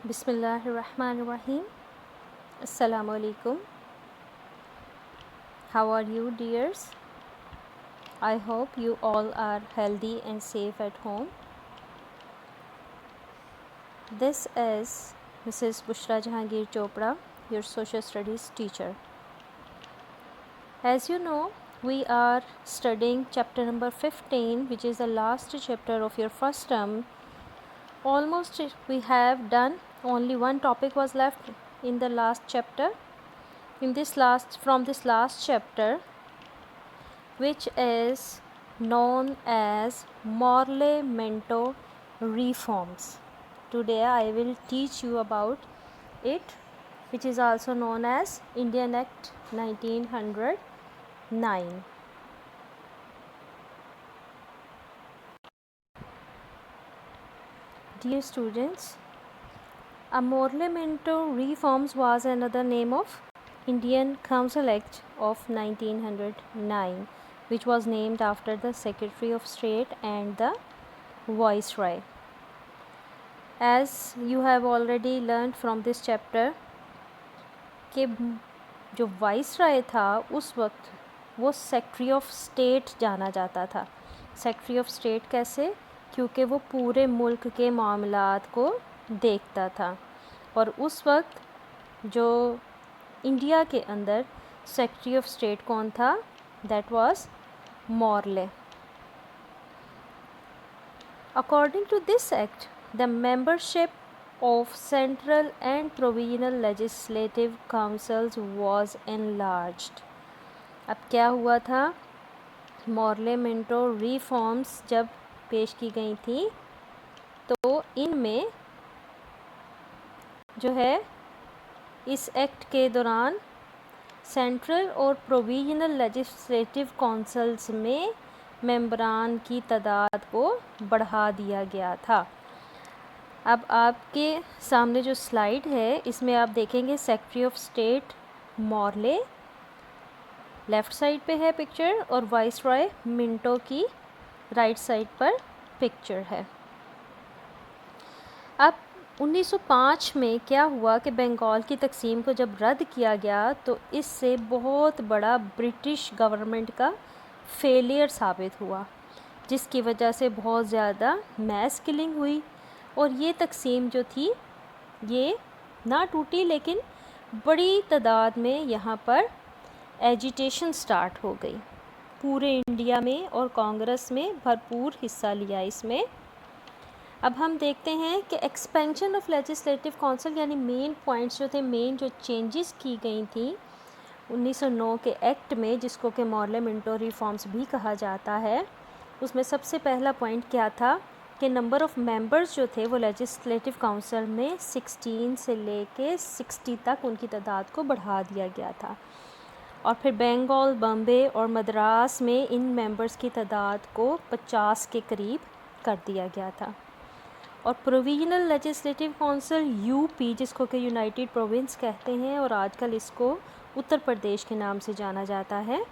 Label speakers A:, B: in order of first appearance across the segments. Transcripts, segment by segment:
A: Bismillahirrahmanirrahim. Assalamu alaikum. How are you, dears? I hope you all are healthy and safe at home. This is Mrs. Bushra Jahangir Chopra, your social studies teacher. As you know, we are studying chapter number 15, which is the last chapter of your first term. Almost we have done, only one topic was left in the last chapter. From this last chapter, which is known as Morley-Minto reforms. Today I will teach you about it, which is also known as Indian Act 1909. Dear students, a Morley-Minto reforms was another name of Indian Council Act of 1909, which was named after the Secretary of State and the Viceroy. As you have already learned from this chapter कि जो viceroy था उस वक्त वो secretary of state जाना जाता था। Secretary of state कैसे? क्योंकि वो पूरे मुल्क के मामलात को देखता था और उस वक्त जो इंडिया के अंदर सेक्रेटरी ऑफ स्टेट कौन था? That was Morley. According to this act the membership of central and provisional legislative councils was enlarged. अब क्या हुआ था? मॉर्ले-मिंटो रिफॉर्म्स जब पेश की गई थी तो इनमें जो है इस एक्ट के दौरान सेंट्रल और प्रोविजनल लेजिस्लेटिव काउंसिल्स में मेंबरान की तादाद को बढ़ा दिया गया था। अब आपके सामने जो स्लाइड है इसमें आप देखेंगे secretary of state Morley left side पे है पिक्चर और वाइसरॉय मिंटो की राइट साइड पर पिक्चर है। अब 1905 में क्या हुआ कि बंगाल की तकसीम को जब रद्द किया गया तो इससे बहुत बड़ा ब्रिटिश गवर्नमेंट का फेलियर साबित हुआ, जिसकी वजह से बहुत ज़्यादा मैस किलिंग हुई और ये तकसीम जो थी ये ना टूटी लेकिन बड़ी तादाद में यहाँ पर एजिटेशन स्टार्ट हो गई पूरे इंडिया में और कांग्रेस में भरपूर हिस्सा लिया इसमें। अब हम देखते हैं कि एक्सपेंशन ऑफ लेजिस्लेटिव काउंसिल यानी मेन पॉइंट्स जो थे, मेन जो चेंजेस की गई थी 1909 के एक्ट में, जिसको कि मॉर्ले-मिंटो रिफॉर्म्स भी कहा जाता है, उसमें सबसे पहला पॉइंट क्या था कि नंबर ऑफ़ मेंबर्स जो थे वो लेजिस्लेटिव काउंसिल में 16 से लेके 60 तक उनकी तादाद को बढ़ा दिया गया था और फिर बंगाल, बॉम्बे और मद्रास में इन मेंबर्स की तादाद को 50 के करीब कर दिया गया था। और प्रोविजनल लेजिस्लेटिव काउंसिल यूपी, जिसको कि यूनाइटेड प्रोविंस कहते हैं और आजकल इसको उत्तर प्रदेश के नाम से जाना जाता है,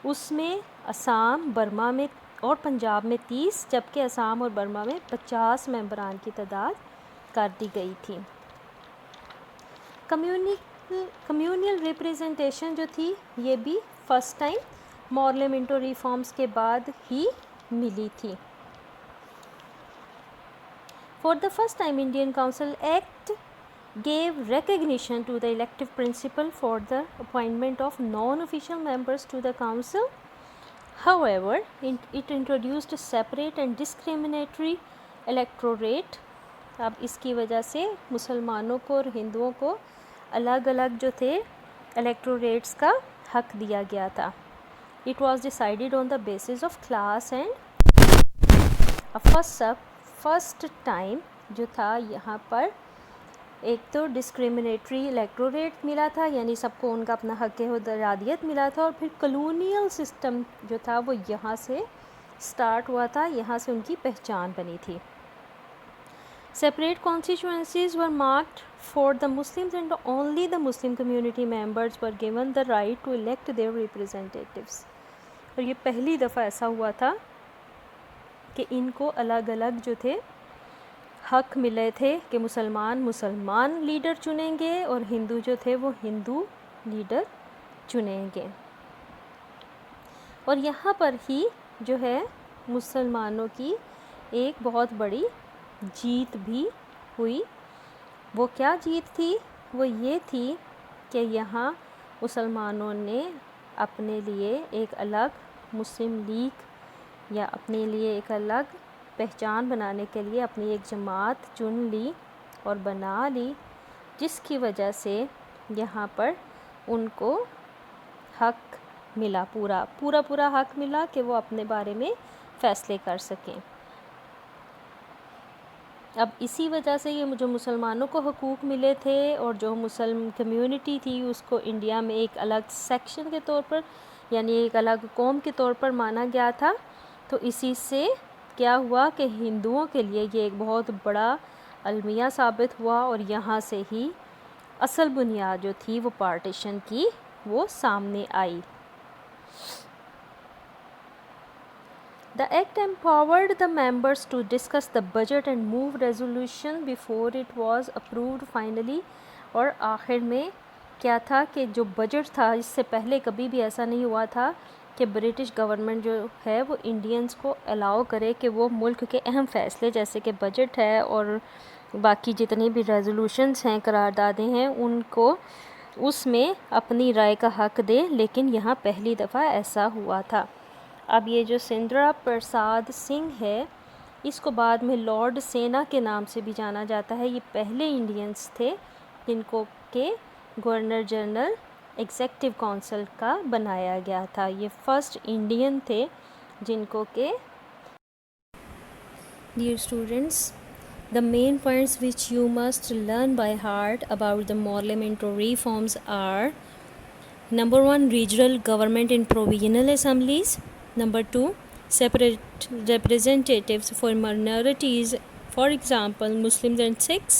A: उसमें असम, बर्मा में और पंजाब में 30 जबकि असम और बर्मा में 50 मेंबरान की तादाद कर दी गई थी। कम्युनियल रिप्रेजेंटेशन जो थी ये भी फर्स्ट टाइम मॉर्ले-मिंटो रिफॉर्म्स के बाद ही मिली थी। For the first time Indian council act gave recognition to the elective principle for the appointment of non-official members to the council. However, it introduced a separate and discriminatory electorate. अब इसकी वजह से मुसलमानों को और हिंदुओं को अलग अलग जो थे electorates का हक दिया गया था। It was decided on the basis of class and first time जो था यहाँ पर एक तो डिस्क्रिमिनेटरी इलेक्टोरेट मिला था, यानी सबको उनका अपना हक रादियत मिला था, और फिर कॉलोनियल सिस्टम जो था वो यहाँ से स्टार्ट हुआ था, यहाँ से उनकी पहचान बनी थी। Separate constituencies were marked for the Muslims and only the Muslim community members were given the right to elect their representatives. और ये पहली दफ़ा ऐसा हुआ था कि इनको अलग अलग जो थे हक मिले थे कि मुसलमान लीडर चुनेंगे और हिंदू जो थे वो हिंदू लीडर चुनेंगे। और यहाँ पर ही जो है मुसलमानों की एक बहुत बड़ी जीत भी हुई। वो क्या जीत थी? वो ये थी कि यहाँ मुसलमानों ने अपने लिए एक अलग मुस्लिम लीग या अपने लिए एक अलग पहचान बनाने के लिए अपनी एक जमात चुन ली और बना ली, जिसकी वजह से यहाँ पर उनको हक मिला, पूरा हक मिला कि वो अपने बारे में फ़ैसले कर सकें। अब इसी वजह से ये जो मुसलमानों को हकूक़ मिले थे और जो मुसलमान कम्युनिटी थी उसको इंडिया में एक अलग सेक्शन के तौर पर यानी एक अलग कौम के तौर पर माना गया था। तो इसी से क्या हुआ कि हिंदुओं के लिए ये एक बहुत बड़ा अलमिया साबित हुआ और यहाँ से ही असल बुनियाद जो थी वो पार्टीशन की वो सामने आई। The act empowered the members to discuss the budget and move resolution before it was approved finally। और आखिर में क्या था कि जो बजट था, इससे पहले कभी भी ऐसा नहीं हुआ था कि ब्रिटिश गवर्नमेंट जो है वो इंडियंस को अलाउ करे कि वो मुल्क के अहम फ़ैसले जैसे कि बजट है और बाकी जितने भी रेजोल्यूशंस हैं, करारदादें हैं, उनको उसमें अपनी राय का हक़ दे। लेकिन यहाँ पहली दफ़ा ऐसा हुआ था। अब ये जो सिंद्रा प्रसाद सिंह है, इसको बाद में लॉर्ड सेना के नाम से भी जाना जाता है। ये पहले इंडियंस थे जिनको के गवर्नर जनरल एग्जीक्यूटिव काउंसिल का बनाया गया था। ये फर्स्ट इंडियन थे जिनको के dear students, the main points which you must learn by heart about the parliamentary reforms are: number 1, regional government in provisional assemblies; number 2, separate representatives for minorities, for example Muslims and Sikhs;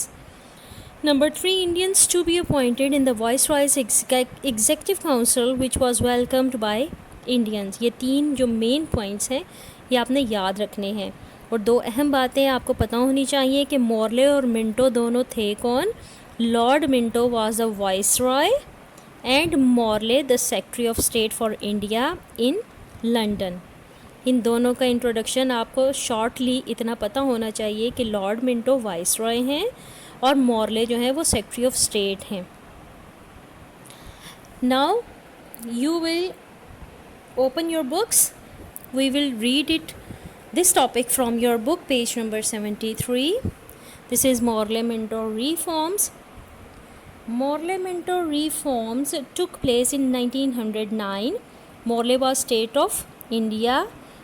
A: number 3, Indians to be appointed in the Viceroy's executive council which was welcomed by Indians। ये 3 जो main points हैं ये आपने याद रखने हैं। और 2 अहम बातें आपको पता होनी चाहिए कि मॉर्ले और मिंटो दोनों थे कौन। Lord Minto was the viceroy and Morley the secretary of state for India in London. इन दोनों का इंट्रोडक्शन आपको शॉर्टली इतना पता होना चाहिए कि लॉर्ड मिंटो वाइसरॉय हैं और मॉर्ले जो हैं वो सेक्रेटरी ऑफ स्टेट हैं। Now you will open your books, we will read it this topic from your book, page number 73. This is Morley-Minto reforms. Morley-Minto reforms took place in 1909. Morley was state of India,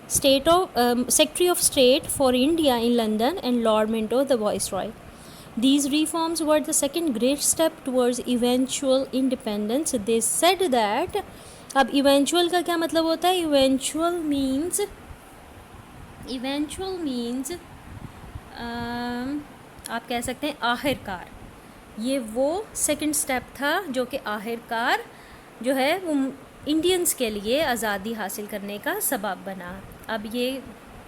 A: Secretary of State for India in London, and Lord Minto the Viceroy. These reforms were the second great step towards eventual independence. They said that, अब eventual का क्या मतलब होता है? Eventual means आप कह सकते हैं आखिरकार। ये वो सेकंड स्टेप था जो कि आखिरकार जो है वो इंडियंस के लिए आज़ादी हासिल करने का सबब बना। अब ये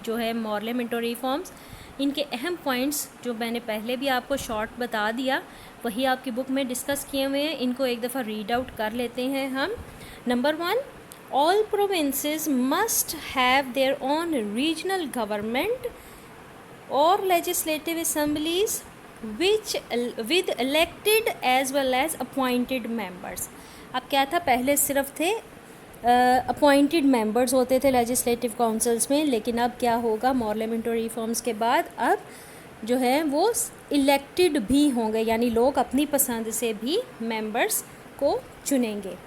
A: जो है मॉर्ले मिंटो रिफॉर्म्स, इनके अहम पॉइंट्स जो मैंने पहले भी आपको शॉर्ट बता दिया वही आपकी बुक में डिस्कस किए हुए हैं। इनको एक दफ़ा रीड आउट कर लेते हैं हम। Number 1, all provinces must have their own regional government or legislative assemblies with elected as well as appointed members। अब क्या था, पहले सिर्फ थे अपॉइंटेड मेंबर्स होते थे लेजिस्लेटिव काउंसिल्स में, लेकिन अब क्या होगा मॉर्ले मिंटो रिफॉर्म्स के बाद अब जो है वो इलेक्टेड भी होंगे, यानी लोग अपनी पसंद से भी मेंबर्स को चुनेंगे।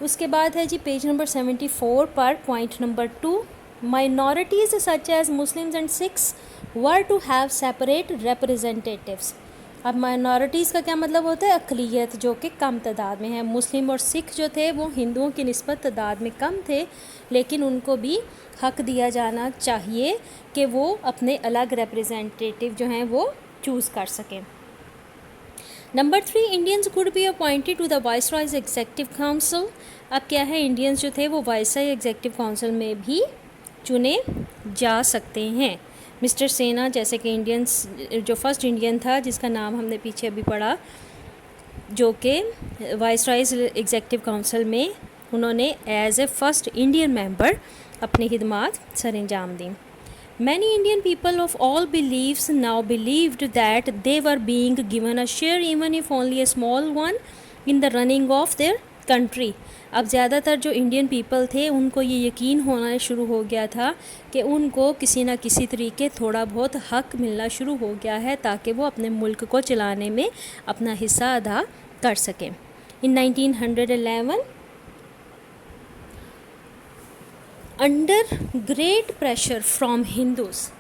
A: उसके बाद है जी पेज नंबर 74 पर point number 2, minorities such as Muslims and Sikhs were to have separate representatives. अब माइनॉरिटीज़ का क्या मतलब होता है? अक़लियत जो कि कम तादाद में है। मुस्लिम और सिख जो थे वो हिंदुओं की निस्बत तादाद में कम थे, लेकिन उनको भी हक़ दिया जाना चाहिए कि वो अपने अलग रिप्रेजेंटेटिव जो हैं वो चूज़ कर सकें। Number 3, Indians could be appointed to the viceroy's executive council. अब क्या है, इंडियंस जो थे वो वाइसरॉय एग्जीक्यूटिव काउंसिल में भी चुने जा सकते हैं। मिस्टर सेना जैसे कि इंडियंस जो फर्स्ट इंडियन था जिसका नाम हमने पीछे अभी पढ़ा, जो कि वाइसराइज एग्जेक्टिव काउंसिल में उन्होंने as a first Indian member अपनी खिदमात सर अंजाम दी। Many Indian people of all beliefs now believed that they were being given a share, even if only a small one, in the running of their country. अब ज़्यादातर जो Indian people थे उनको ये यकीन होना शुरू हो गया था कि उनको किसी न किसी तरीके थोड़ा बहुत हक मिलना शुरू हो गया है ताकि वो अपने मुल्क को चलाने में अपना हिस्सा अदा कर सकें। इन 1911 under great pressure from Hindus,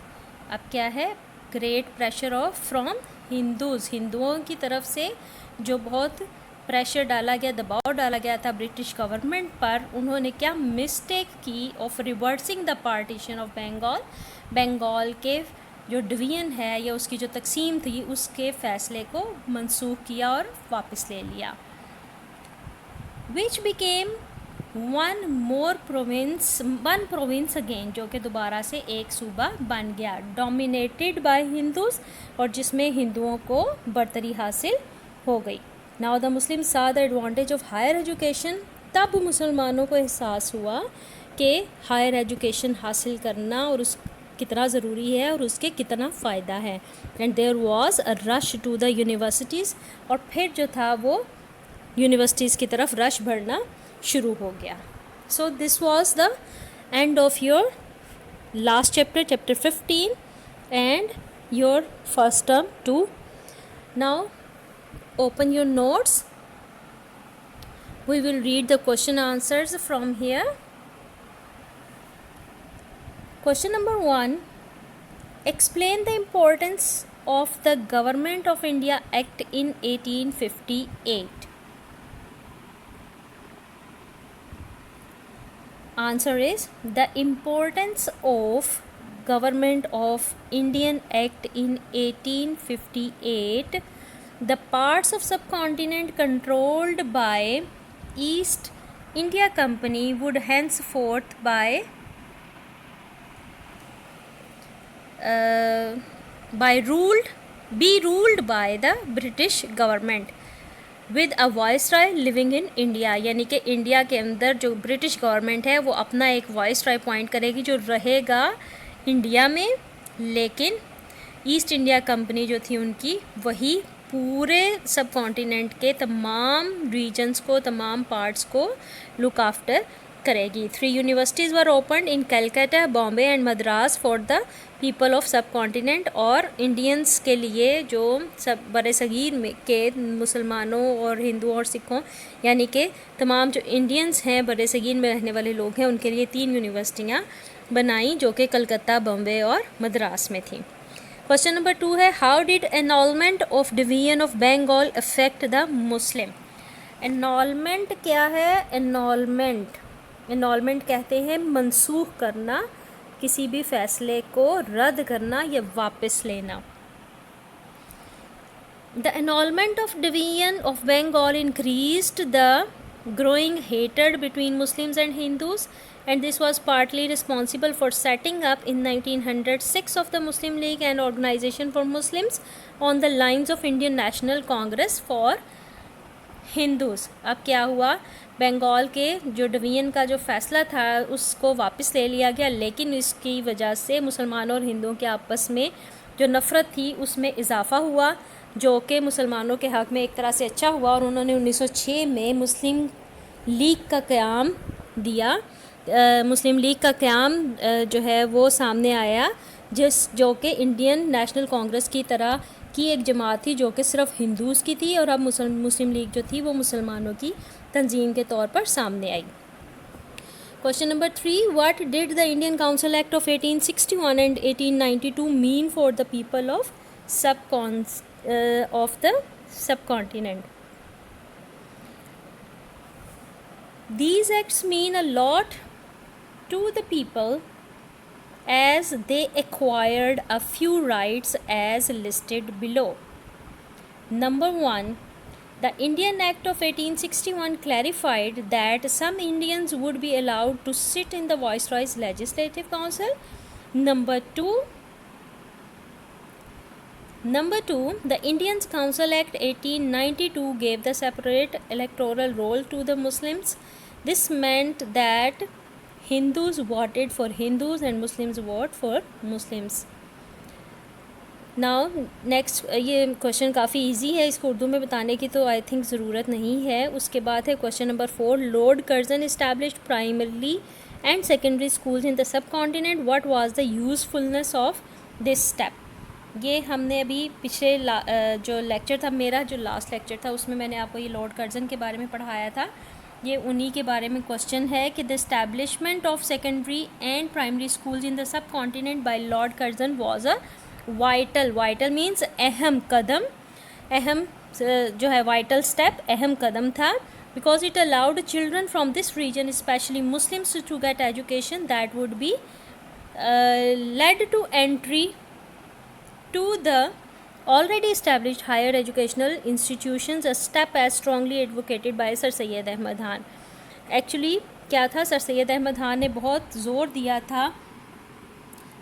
A: अब क्या है, great pressure of from Hindus, हिंदुओं की तरफ से जो बहुत प्रेशर डाला गया, दबाव डाला गया था ब्रिटिश गवर्नमेंट पर, उन्होंने क्या मिस्टेक की of reversing the partition of Bengal, Bengal के जो डिवीजन है या उसकी जो तकसीम थी उसके फ़ैसले को मनसूख किया और वापस ले लिया। Which became one province again, जो कि दोबारा से एक सूबा बन गया, डोमिनेटेड बाय हिंदूज़, और जिसमें हिंदुओं को बरतरी हासिल हो गई। Now the Muslim saw the advantage of higher education, तब मुसलमानों को एहसास हुआ कि हायर एजुकेशन हासिल करना और उस कितना ज़रूरी है और उसके कितना फ़ायदा है। And there was a rush to the universities, और फिर जो था वो यूनिवर्सिटीज़ की तरफ रश बढ़ना शुरू हो गया। So this was the end of your last chapter, chapter 15 and your first term 2. Now open your notes. We will read the question answers from here. Question number 1. Explain the importance of the Government of India Act in 1858. Answer is the importance of Government of Indian Act in 1858. The parts of subcontinent controlled by East India Company would henceforth be ruled by the British government with a viceroy living in India. यानी कि India के अंदर जो British government है वो अपना एक viceroy appoint करेगी जो रहेगा इंडिया में, लेकिन ईस्ट इंडिया कंपनी जो थी उनकी वही पूरे सब कॉन्टिनेंट के तमाम रीजन्स को, तमाम पार्ट्स को लुक आफ्टर करेगी. 3 universities were opened in Calcutta, Bombay and Madras for the people of सब कॉन्टिनेंट, और इंडियंस के लिए जो सब बड़े सगीर में के मुसलमानों और हिंदुओं और सिखों यानी कि तमाम जो इंडियंस हैं बड़े सगीर में रहने वाले लोग हैं उनके लिए 3 यूनिवर्सिटियाँ बनाई जो कि कलकत्ता, बॉम्बे और मद्रास में थी. क्वेश्चन नंबर 2 है, how did annulment of division of Bengal affect the Muslim. Annulment क्या है? एनॉलमेंट कहते हैं मनसूख करना, किसी भी फैसले को रद्द करना या वापस लेना. The annulment of division of Bengal increased the growing hatred between Muslims and Hindus, and this was partly responsible for setting up in 1906 of the Muslim League, an organization for Muslims on the lines of Indian National Congress for Hindus. अब क्या हुआ, बंगाल के जो division का जो फैसला था उसको वापस ले लिया गया, लेकिन इसकी वजह से मुसलमानों और हिंदुओं के आपस में जो नफ़रत थी उसमें इजाफ़ा हुआ, जो कि मुसलमानों के हक़ में एक तरह से अच्छा हुआ, और उन्होंने 1906 में मुस्लिम लीग का क़याम दिया. मुस्लिम लीग का क़याम जो है वो सामने आया, जो कि इंडियन नेशनल कांग्रेस की तरह की एक जमात थी जो कि सिर्फ हिंदूज़ की थी, और अब मुस्लिम लीग जो थी वो मुसलमानों की तंजीम के तौर पर सामने आई. Question number 3, what did the Indian council act of 1861 and 1892 mean for the people of the subcontinent? These acts mean a lot to the people as they acquired a few rights as listed below. Number 1, the Indian Act of 1861 clarified that some Indians would be allowed to sit in the Viceroy's Legislative Council. Number 2, Number 2, the Indian Council Act 1892 gave the separate electoral roll to the Muslims. This meant that Hindus voted for Hindus and Muslims vote for Muslims. Now next, ये question काफ़ी easy है, इसको उर्दू में बताने की तो I think ज़रूरत नहीं है. उसके बाद है question number 4. Lord Curzon established primary and secondary schools in the सब continent. What was the usefulness of this step. ये हमने अभी पिछले जो लेक्चर था मेरा, जो लास्ट लेक्चर था, उसमें मैंने आपको ये लॉर्ड कर्जन के बारे में पढ़ाया था. ये उन्हीं के बारे में क्वेश्चन है कि the establishment of secondary and primary schools in the subcontinent by Lord Curzon was a vital means अहम कदम, अहम जो है वाइटल स्टेप, अहम कदम था. Because it allowed children from this region specially Muslims to get education that would be led to entry to the already established higher educational institutions, a step as strongly advocated by Sir Syed Ahmad Khan. Actually क्या था, sir Syed Ahmad Khan ने बहुत ज़ोर दिया था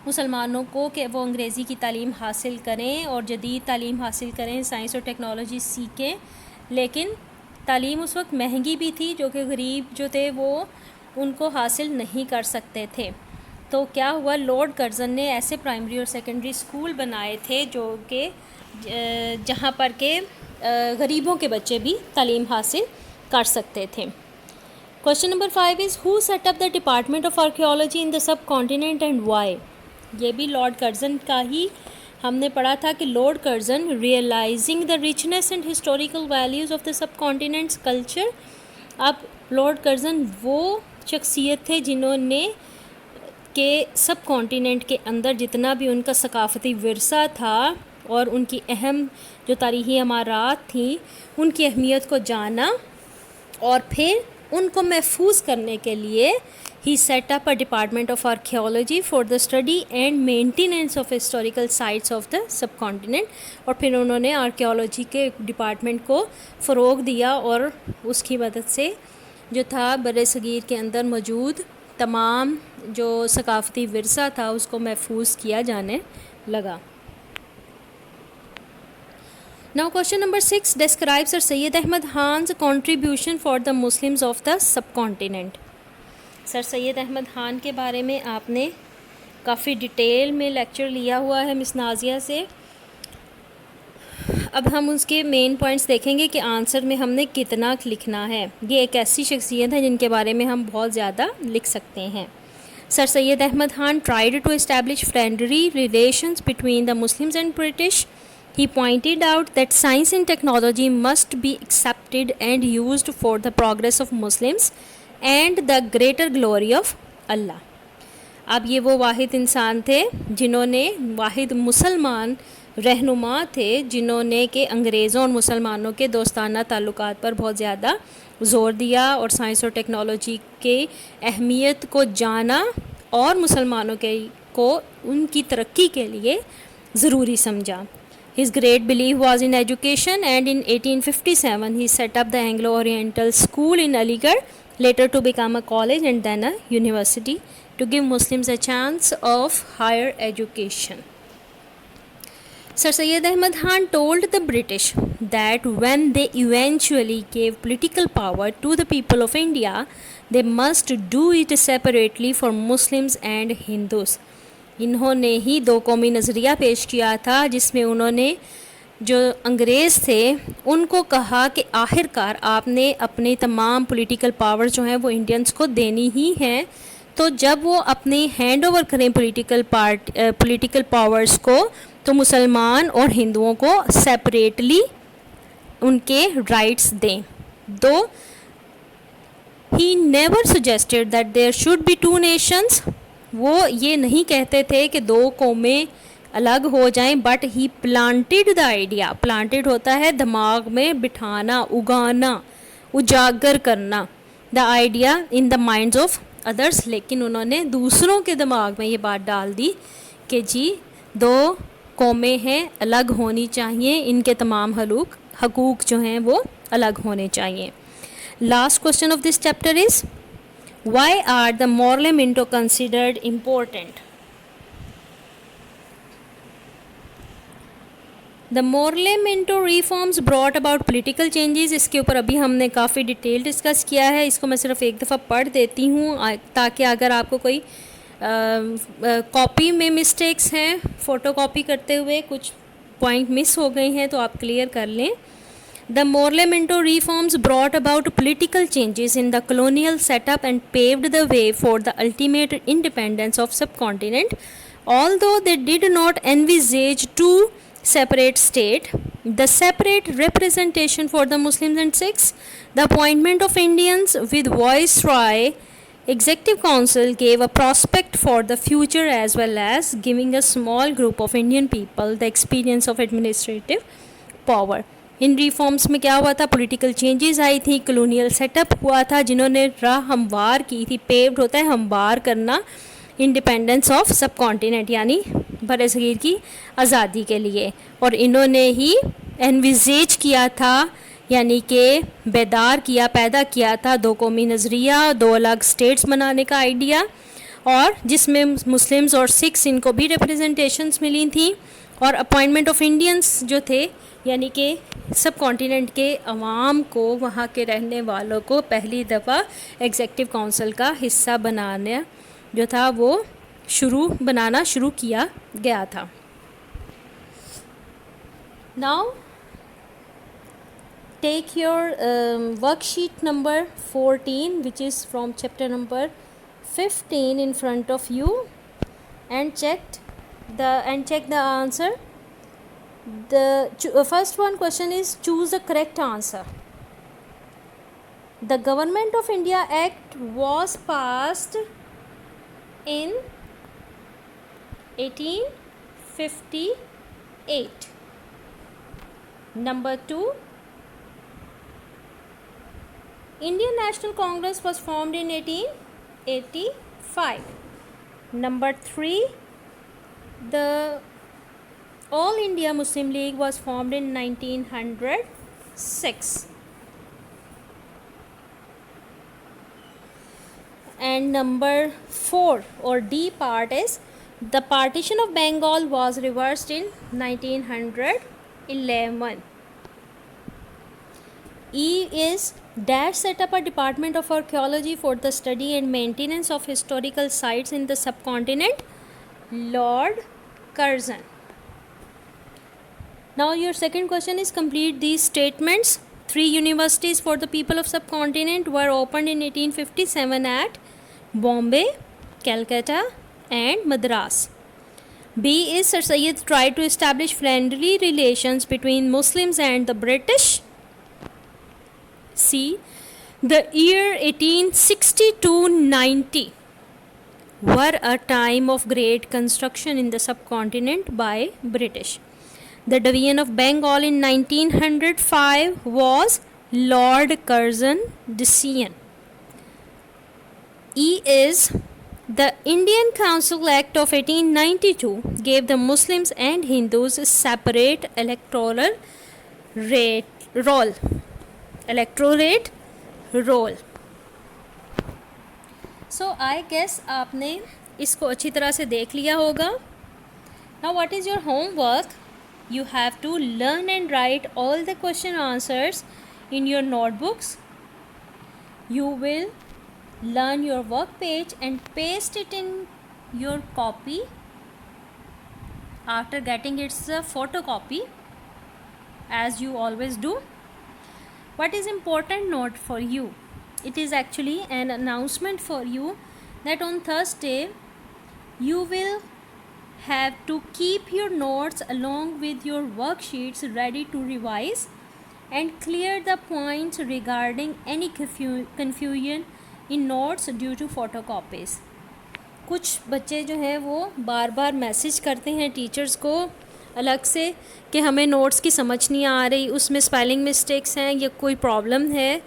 A: मुसलमानों को कि वो अंग्रेज़ी की तालीम हासिल करें और जदीद तालीम हासिल करें, साइंस और टेक्नोलॉजी सीखें. लेकिन तालीम उस वक्त महंगी भी थी, जो कि गरीब जो थे वो उनको हासिल नहीं कर सकते थे. तो क्या हुआ, लॉर्ड कर्जन ने ऐसे प्राइमरी और सेकेंडरी स्कूल बनाए थे जो कि जहाँ पर के गरीबों के बच्चे भी तालीम हासिल कर सकते थे. Question number 5 is who set up the department of archaeology in the subcontinent and why. ये भी लॉर्ड कर्जन का ही हमने पढ़ा था कि Lord Curzon realising the richness and historical values of the subcontinent's culture. अब Lord Curzon वो शख्सियत थे जिन्होंने के सब कॉन्टिनेंट के अंदर जितना भी उनका सकाफ़ती विरसा था और उनकी अहम जो तारीख़ी अमारात थी, उनकी अहमियत को जाना और फिर उनको महफूज करने के लिए ही set up a department of archaeology for the study and maintenance of historical sites of the subcontinent. और फिर उन्होंने आर्कियोलॉजी के डिपार्टमेंट को फ़रोग़ दिया और उसकी मदद से जो था बरे सगीर के अंदर मौजूद तमाम जो सकाफ़ती विरसा था उसको महफूज किया जाने लगा. Now question number 6, describe Sir Syed Ahmad Khan's contribution for the Muslims of the subcontinent. Sir Syed Ahmad Khan के बारे में आपने काफ़ी डिटेल में लेक्चर लिया हुआ है मिस नाज़िया से. अब हम उसके मेन पॉइंट्स देखेंगे कि आंसर में हमने कितना लिखना है. ये एक ऐसी शख्सियत है जिनके बारे में हम बहुत ज़्यादा लिख सकते हैं. Sir Syed Ahmad Khan tried to establish friendly relations between the Muslims and British. He pointed out that science and technology must be accepted and used for the progress of Muslims and the greater glory of Allah. अब ये वो वाहिद इंसान थे जिन्होंने, वाहिद मुसलमान रहनुमा थे जिन्होंने कि अंग्रेज़ों और मुसलमानों के दोस्ताना ताल्लुकात पर बहुत ज़्यादा ज़ोर दिया और साइंस और टेक्नोलॉजी के अहमियत को जाना और मुसलमानों के को उनकी तरक्की के लिए ज़रूरी समझा. His great belief was in education and in 1857 he set up the Anglo-Oriental School in Aligarh, later to become a college and then a university, to give Muslims a chance of higher education. Sir Syed Ahmad Khan told the British that when they eventually gave political power to the people of India, they must do it separately for Muslims and Hindus. इन्होंने ही दो कौमी नज़रिया पेश किया था जिसमें उन्होंने जो अंग्रेज़ थे उनको कहा कि आखिरकार आपने अपने तमाम पॉलिटिकल पावर जो हैं वो इंडियंस को देनी ही हैं. तो जब वो अपने हैंड ओवर करें पॉलिटिकल पावर्स को, तो मुसलमान और हिंदुओं को सेपरेटली उनके राइट्स दें. Though he never suggested that there should be two nations. वो ये नहीं कहते थे कि दो कौमें अलग हो जाएं, but he planted the idea. Planted होता है दिमाग में बिठाना, उगाना, उजागर करना the idea in the minds of others. लेकिन उन्होंने दूसरों के दिमाग में ये बात डाल दी कि जी दो कौमें हैं, अलग होनी चाहिए, इनके तमाम हकूक़ जो हैं वो अलग होने चाहिए. Last question of this chapter is why are the Morlamento considered important? The Morley Minto reforms brought about political changes, इसके ऊपर अभी हमने काफ़ी डिटेल डिस्कस किया है। इसको मैं सिर्फ एक दफ़ा पढ़ देती हूँ ताकि अगर आपको कोई कॉपी में मिस्टेक्स हैं, फ़ोटो कॉपी करते हुए कुछ पॉइंट मिस हो गए हैं तो आप क्लियर कर लें। The Morley Minto reforms brought about political changes in the colonial setup and paved the way for the ultimate independence of subcontinent. Although they did not envisage two separate states, the separate representation for the Muslims and Sikhs, the appointment of Indians with Viceroy Executive Council gave a prospect for the future as well as giving a small group of Indian people the experience of administrative power. In reforms में क्या हुआ था, political changes आई थी, colonial setup हुआ था जिन्होंने राह हमवार की थी। पेव्ड होता है हमवार करना, इंडिपेंडेंस ऑफ सब कॉन्टिनेंट यानी बरसगीर की आज़ादी के लिए। और इन्होंने ही एनविजेज किया था यानी कि बेदार किया, पैदा किया था दो कौमी नज़रिया, दो अलग स्टेट्स बनाने का आइडिया, और जिसमें मुस्लिम्स और सिख्स इनको भी रिप्रेजेंटेशंस मिली थी। और अपॉइंटमेंट ऑफ इंडियंस जो थे यानी कि सब कॉन्टिनेंट के अवाम को, वहाँ के रहने वालों को पहली दफ़ा एग्जीक्यूटिव काउंसिल का हिस्सा बनाना जो था वो बनाना शुरू किया गया था। Now take your worksheet number 14 which is from chapter number 15 in front of you and check the answer. The first one question is choose the correct answer. The Government of India Act was passed in 1858. Number 2, Indian National Congress was formed in 1885. Number 3, the All India Muslim League was formed in 1906. And number 4 or D part is the partition of Bengal was reversed in 1911. E is dash set up a department of archaeology for the study and maintenance of historical sites in the subcontinent, Lord Curzon. Now your second question is complete these statements. 3 universities for the people of subcontinent were opened in 1857 at Bombay, Calcutta and Madras. B is Sir Syed tried to establish friendly relations between Muslims and the British. C, the year 1860-90 were a time of great construction in the subcontinent by British. The division of Bengal in 1905 was Lord Curzon decision. E is the Indian Council Act of 1892 gave the Muslims and Hindus separate electorate roll. So I guess आपने इसको अच्छी तरह से देख लिया होगा. Now what is your homework? You have to learn and write all the question answers in your notebooks. You will learn your work page and paste it in your copy after getting its photocopy as you always do. What is important note for you? It is actually an announcement for you that on Thursday you will have to keep your notes along with your worksheets ready to revise and clear the points regarding any confusion in notes due to photocopies. कुछ बच्चे जो हैं वो बार बार message करते हैं teachers को अलग से कि हमें नोट्स की समझ नहीं आ रही, उसमें स्पेलिंग मिस्टेक्स हैं या कोई प्रॉब्लम है।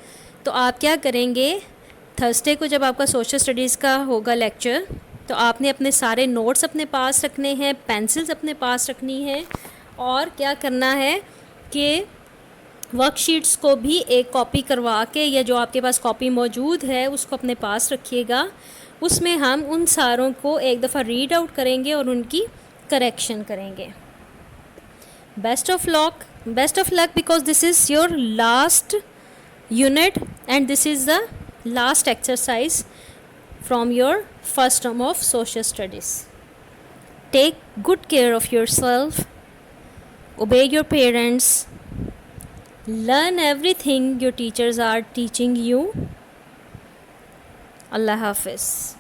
A: तो आप क्या करेंगे, थर्सडे को जब आपका सोशल स्टडीज़ का होगा लेक्चर तो आपने अपने सारे नोट्स अपने पास रखने हैं, पेंसिल्स अपने पास रखनी है और क्या करना है कि वर्कशीट्स को भी एक कॉपी करवा के या जो आपके पास कॉपी मौजूद है उसको अपने पास रखिएगा। उसमें हम उन सारों को एक दफ़ा रीड आउट करेंगे और उनकी करेक्शन करेंगे। Best of luck, because this is your last unit and this is the last exercise from your first term of social studies. Take good care of yourself, obey your parents, learn everything your teachers are teaching you. Allah Hafiz.